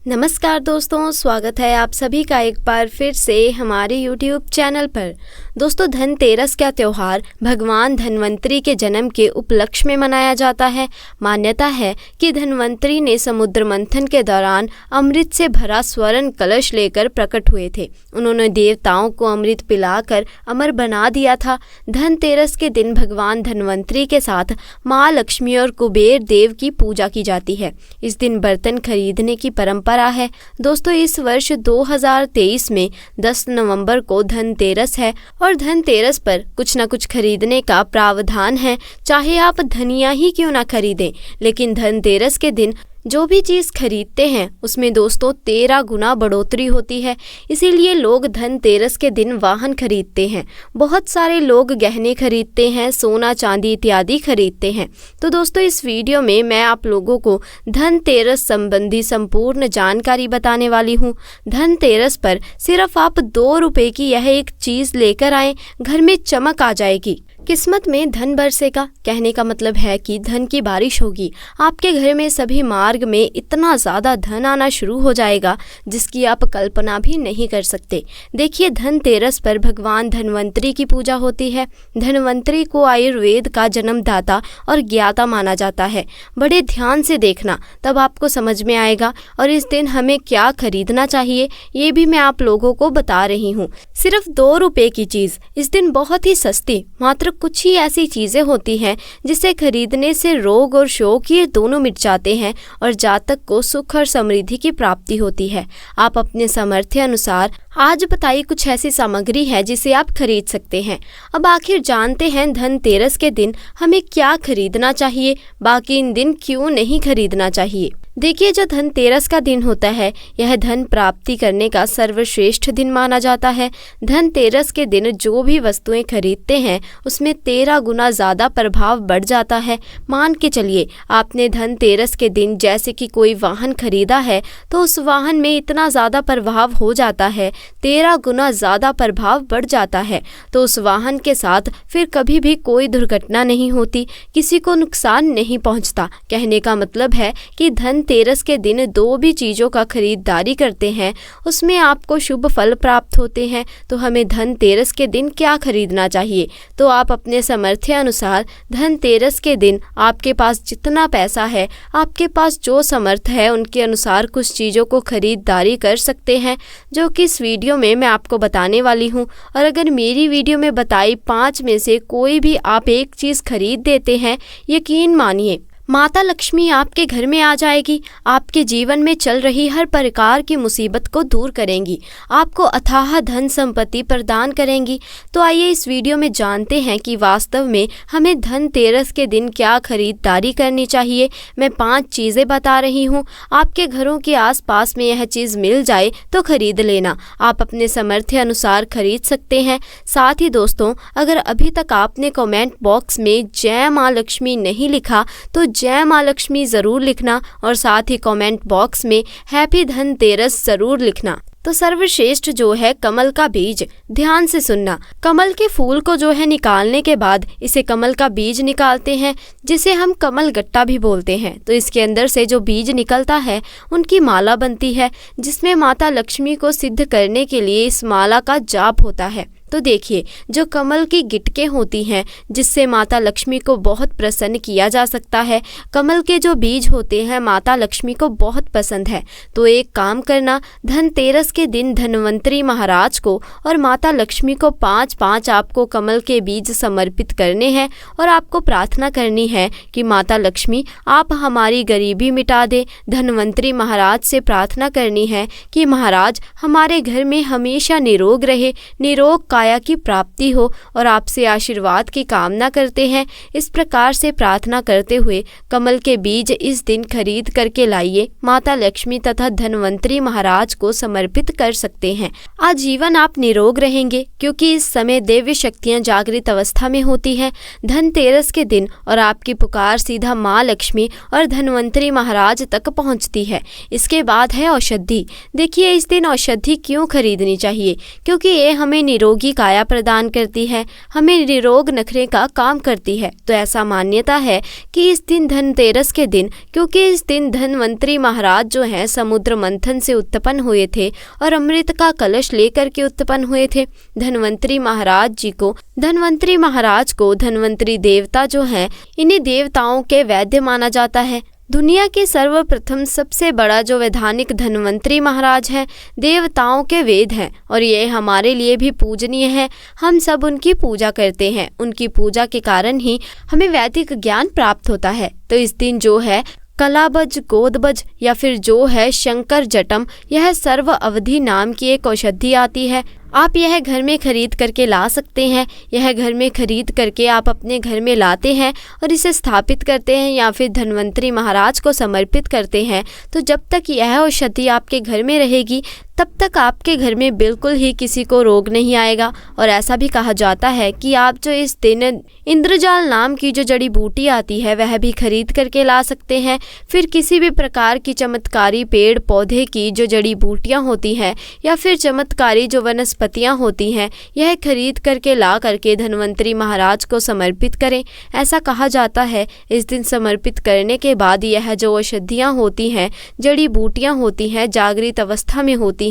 नमस्कार दोस्तों, स्वागत है आप सभी का एक बार फिर से हमारे YouTube चैनल पर। दोस्तों, धनतेरस का त्यौहार भगवान धन्वंतरी के जन्म के उपलक्ष्य में मनाया जाता है। मान्यता है कि धन्वंतरी ने समुद्र मंथन के दौरान अमृत से भरा स्वर्ण कलश लेकर प्रकट हुए थे। उन्होंने देवताओं को अमृत पिलाकर अमर बना दिया था। धनतेरस के दिन भगवान धन्वंतरी के साथ माँ लक्ष्मी और कुबेर देव की पूजा की जाती है। इस दिन बर्तन खरीदने की परंपरा है। दोस्तों, इस वर्ष 2023 में 10 नवंबर को धनतेरस है और धनतेरस पर कुछ न कुछ खरीदने का प्रावधान है। चाहे आप धनिया ही क्यों ना खरीदें, लेकिन धनतेरस के दिन जो भी चीज़ खरीदते हैं उसमें दोस्तों 13 गुना बढ़ोतरी होती है। इसीलिए लोग धनतेरस के दिन वाहन खरीदते हैं। बहुत सारे लोग गहने खरीदते हैं, सोना चांदी इत्यादि खरीदते हैं। तो दोस्तों, इस वीडियो में मैं आप लोगों को धनतेरस संबंधी संपूर्ण जानकारी बताने वाली हूँ। धनतेरस पर सिर्फ आप 2 रुपये की यह एक चीज़ लेकर आएँ, घर में चमक आ जाएगी। किस्मत में धन बरसेगा, कहने का मतलब है कि धन की बारिश होगी। आपके घर में सभी मार्ग में इतना ज़्यादा धन आना शुरू हो जाएगा जिसकी आप कल्पना भी नहीं कर सकते। देखिए, धनतेरस पर भगवान धन्वंतरी की पूजा होती है। धन्वंतरी को आयुर्वेद का जन्मदाता और ज्ञाता माना जाता है। बड़े ध्यान से देखना, तब आपको समझ में आएगा। और इस दिन हमें क्या खरीदना चाहिए ये भी मैं आप लोगों को बता रही हूँ। सिर्फ 2 रुपये की चीज़ इस दिन बहुत ही सस्ती, मात्र कुछ ही ऐसी चीजें होती हैं जिसे खरीदने से रोग और शोक ये दोनों मिट जाते हैं और जातक को सुख और समृद्धि की प्राप्ति होती है। आप अपने सामर्थ्य अनुसार आज बताई कुछ ऐसी सामग्री है जिसे आप खरीद सकते हैं। अब आखिर जानते हैं धनतेरस के दिन हमें क्या खरीदना चाहिए, बाकी इन दिन क्यों नहीं खरीदना चाहिए। देखिए, जो धनतेरस का दिन होता है यह धन प्राप्ति करने का सर्वश्रेष्ठ दिन माना जाता है। धनतेरस के दिन जो भी वस्तुएं खरीदते हैं उसमें 13 गुना ज़्यादा प्रभाव बढ़ जाता है। मान के चलिए, आपने धनतेरस के दिन जैसे कि कोई वाहन खरीदा है तो उस वाहन में इतना ज़्यादा प्रभाव हो जाता है, 13 गुना ज़्यादा प्रभाव बढ़ जाता है। तो उस वाहन के साथ फिर कभी भी कोई दुर्घटना नहीं होती, किसी को नुकसान नहीं पहुंचता। कहने का मतलब है कि धनतेरस के दिन 2 भी चीज़ों का खरीदारी करते हैं उसमें आपको शुभ फल प्राप्त होते हैं। तो हमें धनतेरस के दिन क्या खरीदना चाहिए? तो आप अपने सामर्थ्य अनुसार धनतेरस के दिन आपके पास जितना पैसा है, आपके पास जो समर्थ है उनके अनुसार कुछ चीज़ों को खरीदारी कर सकते हैं, जो कि इस वीडियो में मैं आपको बताने वाली हूँ। और अगर मेरी वीडियो में बताई 5 में से कोई भी आप एक चीज़ खरीद देते हैं, यकीन मानिए माता लक्ष्मी आपके घर में आ जाएगी, आपके जीवन में चल रही हर प्रकार की मुसीबत को दूर करेंगी, आपको अथाह धन संपत्ति प्रदान करेंगी। तो आइए इस वीडियो में जानते हैं कि वास्तव में हमें धनतेरस के दिन क्या खरीदारी करनी चाहिए। मैं 5 चीज़ें बता रही हूँ, आपके घरों के आसपास में यह चीज़ मिल जाए तो खरीद लेना। आप अपने सामर्थ्य अनुसार खरीद सकते हैं। साथ ही दोस्तों, अगर अभी तक आपने कमेंट बॉक्स में जय माँ लक्ष्मी नहीं लिखा तो जय माँ लक्ष्मी ज़रूर लिखना और साथ ही कमेंट बॉक्स में हैप्पी धनतेरस ज़रूर लिखना। तो सर्वश्रेष्ठ जो है कमल का बीज। ध्यान से सुनना, कमल के फूल को जो है निकालने के बाद इसे कमल का बीज निकालते हैं, जिसे हम कमल गट्टा भी बोलते हैं। तो इसके अंदर से जो बीज निकलता है उनकी माला बनती है, जिसमें माता लक्ष्मी को सिद्ध करने के लिए इस माला का जाप होता है। तो देखिए, जो कमल की गिटकें होती हैं जिससे माता लक्ष्मी को बहुत प्रसन्न किया जा सकता है, कमल के जो बीज होते हैं माता लक्ष्मी को बहुत पसंद है। तो एक काम करना, धनतेरस के दिन धन्वंतरी महाराज को और माता लक्ष्मी को 5-5 आपको कमल के बीज समर्पित करने हैं और आपको प्रार्थना करनी है कि माता लक्ष्मी आप हमारी गरीबी मिटा दे। धन्वंतरी महाराज से प्रार्थना करनी है कि महाराज हमारे घर में हमेशा निरोग रहे, निरोग काया की प्राप्ति हो और आपसे आशीर्वाद की कामना करते हैं। इस प्रकार से प्रार्थना करते हुए कमल के बीज इस दिन खरीद करके लाइए, माता लक्ष्मी तथा धन्वंतरी महाराज को समर्पित कर सकते हैं। आजीवन आप निरोग रहेंगे, क्योंकि इस समय दिव्य शक्तियां जागृत अवस्था में होती हैं धनतेरस के दिन, और आपकी पुकार सीधा माँ लक्ष्मी और धन्वंतरी महाराज तक पहुंचती है। इसके बाद है औषधि। देखिए, इस दिन औषधि क्यों खरीदनी चाहिए? क्योंकि ये हमें निरोगी की काया प्रदान करती है, हमें निरोग रखने का काम करती है। तो ऐसा मान्यता है कि इस दिन धनतेरस के दिन, क्योंकि इस दिन धन्वंतरी महाराज जो हैं समुद्र मंथन से उत्पन्न हुए थे और अमृत का कलश लेकर के उत्पन्न हुए थे। धन्वंतरी महाराज को धन्वंतरी देवता जो हैं, इन्हीं देवताओं के वैद्य माना जाता है। दुनिया के सर्वप्रथम सबसे बड़ा जो वैधानिक धन्वंतरी महाराज है, देवताओं के वेद हैं और ये हमारे लिए भी पूजनीय है। हम सब उनकी पूजा करते हैं, उनकी पूजा के कारण ही हमें वैदिक ज्ञान प्राप्त होता है। तो इस दिन जो है कलाबज, गोदबज या फिर जो है शंकर जटम, यह सर्व अवधि नाम की एक औषधि आती है। आप यह घर में खरीद करके ला सकते हैं। यह घर में खरीद करके आप अपने घर में लाते हैं और इसे स्थापित करते हैं या फिर धन्वंतरी महाराज को समर्पित करते हैं। तो जब तक यह औषधि आपके घर में रहेगी तब तक आपके घर में बिल्कुल ही किसी को रोग नहीं आएगा। और ऐसा भी कहा जाता है कि आप जो इस दिन इंद्रजाल नाम की जो जड़ी बूटी आती है वह भी खरीद करके ला सकते हैं। फिर किसी भी प्रकार की चमत्कारी पेड़ पौधे की जो जड़ी बूटियाँ होती हैं या फिर चमत्कारी जो वनस्पतियाँ होती हैं, यह खरीद करके ला करके धन्वंतरी महाराज को समर्पित करें। ऐसा कहा जाता है इस दिन समर्पित करने के बाद यह जो औषधियाँ होती हैं, जड़ी बूटियाँ होती हैं, जागृत अवस्था में होती हैं।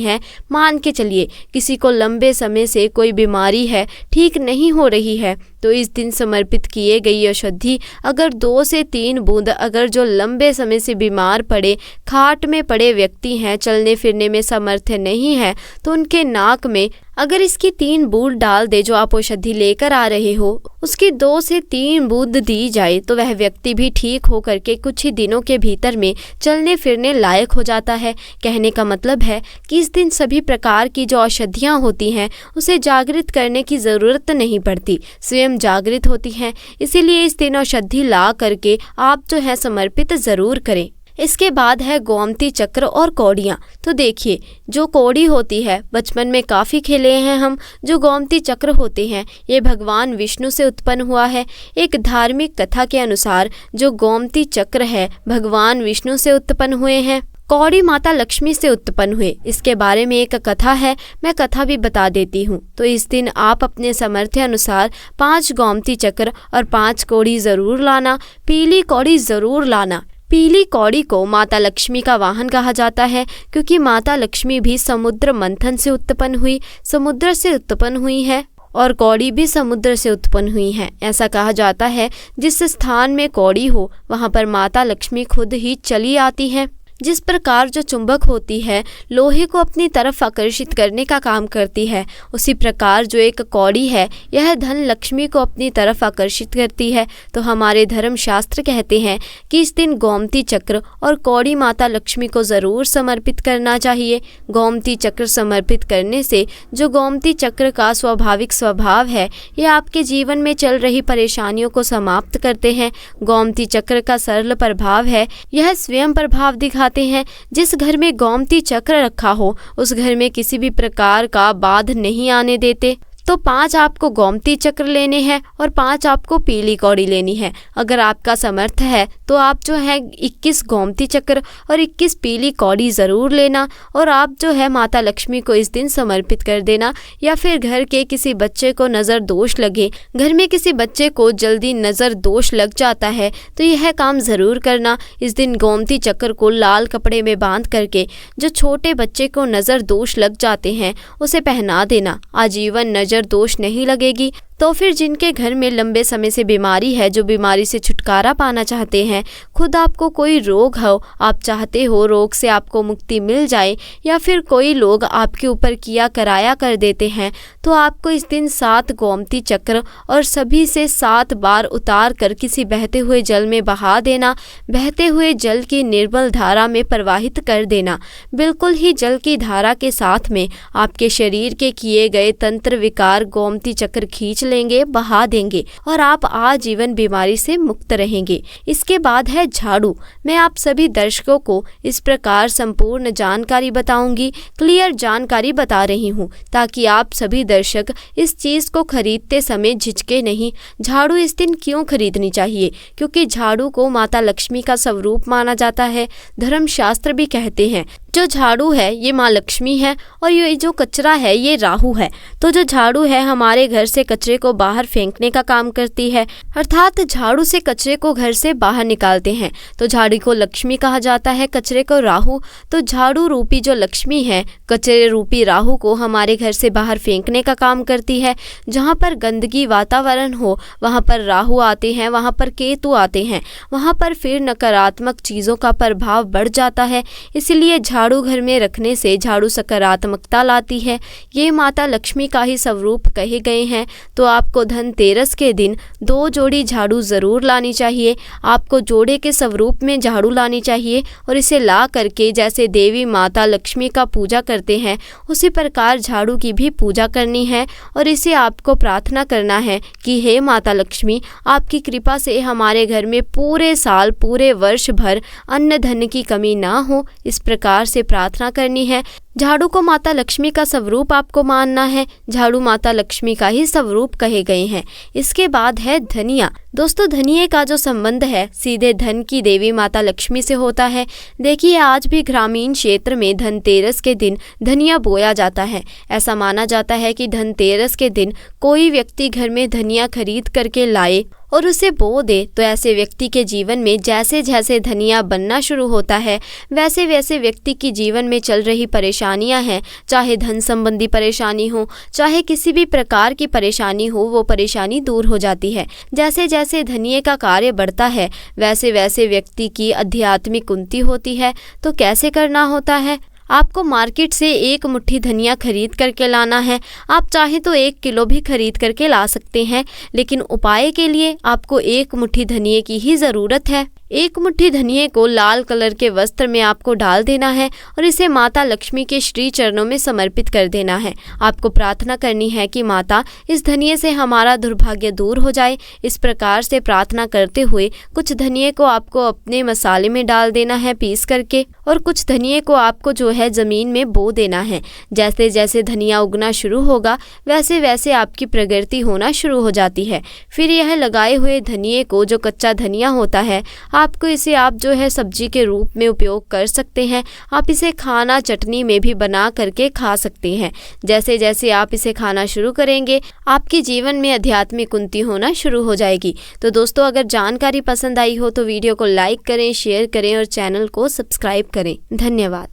मान के चलिए किसी को लंबे समय से कोई बीमारी है, ठीक नहीं हो रही है, तो इस दिन समर्पित किए गई औषधि अगर 2 से 3 बूंद, अगर जो लंबे समय से बीमार पड़े, खाट में पड़े व्यक्ति हैं, चलने फिरने में समर्थ नहीं है, तो उनके नाक में अगर इसकी 3 बूंद डाल दे, जो आप औषधि लेकर आ रहे हो उसकी 2 से 3 बूंद दी जाए, तो वह व्यक्ति भी ठीक हो करके कुछ ही दिनों के भीतर में चलने फिरने लायक हो जाता है। कहने का मतलब है कि इस दिन सभी प्रकार की जो औषधियाँ होती हैं उसे जागृत करने की ज़रूरत नहीं पड़ती, स्वयं जागृत होती हैं। इसीलिए इस दिन औषधि ला करके आप जो है समर्पित ज़रूर करें। इसके बाद है गोमती चक्र और कौड़ियाँ। तो देखिए, जो कौड़ी होती है, बचपन में काफ़ी खेले हैं हम। जो गोमती चक्र होते हैं ये भगवान विष्णु से उत्पन्न हुआ है। एक धार्मिक कथा के अनुसार जो गोमती चक्र है भगवान विष्णु से उत्पन्न हुए हैं, कौड़ी माता लक्ष्मी से उत्पन्न हुए। इसके बारे में एक कथा है, मैं कथा भी बता देती हूँ। तो इस दिन आप अपने सामर्थ्य अनुसार 5 गोमती चक्र और 5 कौड़ी ज़रूर लाना। पीली कौड़ी ज़रूर लाना। पीली कौड़ी को माता लक्ष्मी का वाहन कहा जाता है, क्योंकि माता लक्ष्मी भी समुद्र मंथन से उत्पन्न हुई, समुद्र से उत्पन्न हुई है और कौड़ी भी समुद्र से उत्पन्न हुई है। ऐसा कहा जाता है जिस स्थान में कौड़ी हो वहाँ पर माता लक्ष्मी खुद ही चली आती है। जिस प्रकार जो चुंबक होती है लोहे को अपनी तरफ आकर्षित करने का काम करती है, उसी प्रकार जो एक कौड़ी है यह धन लक्ष्मी को अपनी तरफ आकर्षित करती है। तो हमारे धर्म शास्त्र कहते हैं कि इस दिन गोमती चक्र और कौड़ी माता लक्ष्मी को ज़रूर समर्पित करना चाहिए। गोमती चक्र समर्पित करने से जो गोमती चक्र का स्वाभाविक स्वभाव है ये आपके जीवन में चल रही परेशानियों को समाप्त करते हैं। गोमती चक्र का सरल प्रभाव है, यह स्वयं प्रभाव दिखाते हैं। जिस घर में गोमती चक्र रखा हो उस घर में किसी भी प्रकार का बाध नहीं आने देते। तो 5 आपको गोमती चक्र लेने हैं और 5 आपको पीली कौड़ी लेनी है। अगर आपका समर्थ है तो आप जो है 21 गोमती चक्र और 21 पीली कौड़ी ज़रूर लेना और आप जो है माता लक्ष्मी को इस दिन समर्पित कर देना। या फिर घर के किसी बच्चे को नज़र दोष लगे, घर में किसी बच्चे को जल्दी नज़र दोष लग जाता है, तो यह काम ज़रूर करना। इस दिन गोमती चक्र को लाल कपड़े में बांध करके जो छोटे बच्चे को नज़र दोष लग जाते हैं उसे पहना देना। आजीवन नज़र दोष नहीं लगेगी। तो फिर जिनके घर में लंबे समय से बीमारी है, जो बीमारी से छुटकारा पाना चाहते हैं, खुद आपको कोई रोग हो, आप चाहते हो रोग से आपको मुक्ति मिल जाए, या फिर कोई लोग आपके ऊपर किया कराया कर देते हैं, तो आपको इस दिन 7 गोमती चक्र और सभी से 7 बार उतार कर किसी बहते हुए जल में बहा देना। बहते हुए जल की निर्मल धारा में प्रवाहित कर देना। बिल्कुल ही जल की धारा के साथ में आपके शरीर के किए गए तंत्र विकार गोमती चक्र खींच लेंगे, बहा देंगे और आप आजीवन बीमारी से मुक्त रहेंगे। इसके बाद है झाड़ू। मैं आप सभी दर्शकों को इस प्रकार संपूर्ण जानकारी बताऊंगी, क्लियर जानकारी बता रही हूँ, ताकि आप सभी दर्शक इस चीज़ को खरीदते समय झिझके नहीं। झाड़ू इस दिन क्यों खरीदनी चाहिए? क्योंकि झाड़ू को माता लक्ष्मी का स्वरूप माना जाता है। धर्मशास्त्र भी कहते हैं जो झाड़ू है ये माँ लक्ष्मी है और ये जो कचरा है ये राहु है। तो जो झाड़ू है हमारे घर से कचरे को बाहर फेंकने का काम करती है, अर्थात झाड़ू से कचरे को घर से बाहर निकालते हैं। तो झाड़ू को लक्ष्मी कहा जाता है, कचरे को राहु। तो झाड़ू रूपी जो लक्ष्मी है कचरे रूपी राहु को हमारे घर से बाहर फेंकने का काम करती है। जहाँ पर गंदगी वातावरण हो वहाँ पर राहु आते हैं, वहाँ पर केतु आते हैं, वहाँ पर फिर नकारात्मक चीज़ों का प्रभाव बढ़ जाता है। इसलिए झाड़ू घर में रखने से झाड़ू सकारात्मकता लाती है। ये माता लक्ष्मी का ही स्वरूप कहे गए हैं। तो आपको धनतेरस के दिन 2 जोड़ी झाड़ू ज़रूर लानी चाहिए। आपको जोड़े के स्वरूप में झाड़ू लानी चाहिए और इसे ला करके जैसे देवी माता लक्ष्मी का पूजा करते हैं उसी प्रकार झाड़ू की भी पूजा करनी है और इसे आपको प्रार्थना करना है कि हे माता लक्ष्मी, आपकी कृपा से हमारे घर में पूरे साल पूरे वर्ष भर अन्न धन की कमी ना हो। इस प्रकार से प्रार्थना करनी है। झाड़ू को माता लक्ष्मी का स्वरूप आपको मानना है। झाड़ू माता लक्ष्मी का ही स्वरूप कहे गए हैं। इसके बाद है धनिया। दोस्तों, धनिये का जो संबंध है सीधे धन की देवी माता लक्ष्मी से होता है। देखिए, आज भी ग्रामीण क्षेत्र में धनतेरस के दिन धनिया बोया जाता है। ऐसा माना जाता है कि धनतेरस के दिन कोई व्यक्ति घर में धनिया खरीद करके लाए और उसे बो दे तो ऐसे व्यक्ति के जीवन में जैसे जैसे धनिया बनना शुरू होता है वैसे वैसे व्यक्ति की जीवन में चल रही परेशानियां हैं, चाहे धन संबंधी परेशानी हो, चाहे किसी भी प्रकार की परेशानी हो, वो परेशानी दूर हो जाती है। जैसे जैसे धनिये का कार्य बढ़ता है वैसे वैसे व्यक्ति की आध्यात्मिक उन्नति होती है। तो कैसे करना होता है? आपको मार्केट से 1 मुट्ठी धनिया खरीद करके लाना है। आप चाहे तो 1 किलो भी खरीद करके ला सकते हैं, लेकिन उपाय के लिए आपको 1 मुट्ठी धनिये की ही ज़रूरत है। 1 मुट्ठी धनिये को लाल कलर के वस्त्र में आपको डाल देना है और इसे माता लक्ष्मी के श्री चरणों में समर्पित कर देना है। आपको प्रार्थना करनी है कि माता, इस धनिये से हमारा दुर्भाग्य दूर हो जाए। इस प्रकार से प्रार्थना करते हुए कुछ धनिये को आपको अपने मसाले में डाल देना है पीस करके, और कुछ धनिये को आपको जो है ज़मीन में बो देना है। जैसे जैसे धनिया उगना शुरू होगा वैसे वैसे आपकी प्रगति होना शुरू हो जाती है। फिर यह लगाए हुए धनिये को, जो कच्चा धनिया होता है, आपको इसे आप जो है सब्जी के रूप में उपयोग कर सकते हैं। आप इसे खाना चटनी में भी बना करके खा सकते हैं। जैसे जैसे आप इसे खाना शुरू करेंगे आपके जीवन में आध्यात्मिक उन्नति होना शुरू हो जाएगी। तो दोस्तों, अगर जानकारी पसंद आई हो तो वीडियो को लाइक करें, शेयर करें और चैनल को सब्सक्राइब करें। धन्यवाद।